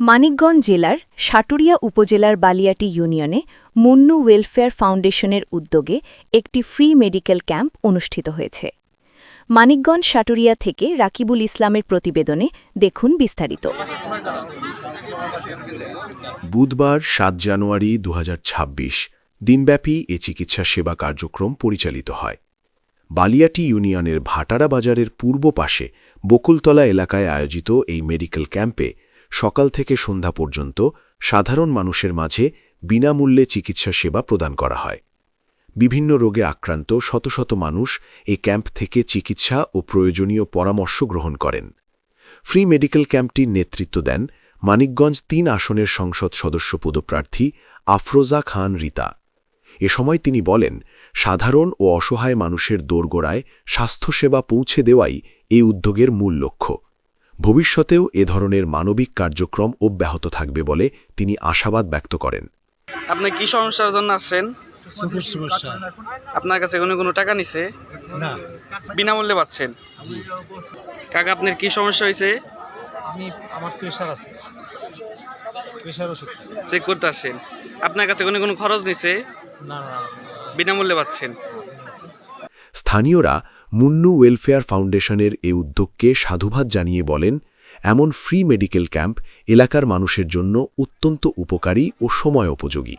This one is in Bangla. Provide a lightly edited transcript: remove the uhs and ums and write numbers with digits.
মানিকগঞ্জ জেলার সাটুরিয়া উপজেলার বালিয়াটি ইউনিয়নে মুন্নু ওয়েলফেয়ার ফাউন্ডেশনের উদ্যোগে একটি ফ্রি মেডিকেল ক্যাম্প অনুষ্ঠিত হয়েছে। মানিকগঞ্জ সাটুরিয়া থেকে রাকিবুল ইসলামের প্রতিবেদনে দেখুন বিস্তারিত। বুধবার ৭ জানুয়ারি ২০২৬ দিনব্যাপী এ চিকিৎসা সেবা কার্যক্রম পরিচালিত হয়। বালিয়াটি ইউনিয়নের ভাটারা বাজারের পূর্ব পাশে বকুলতলা এলাকায় আয়োজিত এই মেডিকেল ক্যাম্পে সকাল থেকে সন্ধ্যা পর্যন্ত সাধারণ মানুষের মাঝে বিনামূল্যে চিকিৎসা সেবা প্রদান করা হয়। বিভিন্ন রোগে আক্রান্ত শত শত মানুষ এই ক্যাম্প থেকে চিকিৎসা ও প্রয়োজনীয় পরামর্শ গ্রহণ করেন। ফ্রি মেডিকেল ক্যাম্পটির নেতৃত্ব দেন মানিকগঞ্জ ৩ আসনের সংসদ সদস্য পদপ্রার্থী আফরোজা খান রিতা। এ সময় তিনি বলেন, সাধারণ ও অসহায় মানুষের দোরগোড়ায় স্বাস্থ্যসেবা পৌঁছে দেওয়াই এই উদ্যোগের মূল লক্ষ্য। ভবিষ্যতেও এ ধরনের মানবিক কার্যক্রম অব্যাহত থাকবে বলে তিনি আশাবাদ ব্যক্ত করেন। আপনি কি সমস্যার জন্য আসছেন? চোখের সমস্যা। আপনার কাছে কোনো টাকা নিছে? না। বিনামূল্যে পাচ্ছেন? কাকা, আপনার কি সমস্যা হয়েছে? আমার প্রেশার আছে, প্রেশার ওষুধ চেক করতে আসেন। আপনার কাছে কোনো খরচ নিছে? না না, বিনামূল্যে পাচ্ছেন। স্থানীয়রা মুন্নু ওয়েলফেয়ার ফাউন্ডেশনের এ উদ্যোগকে সাধুবাদ জানিয়ে বলেন, এমন ফ্রি মেডিকেল ক্যাম্প এলাকার মানুষের জন্য অত্যন্ত উপকারী ও সময়োপযোগী।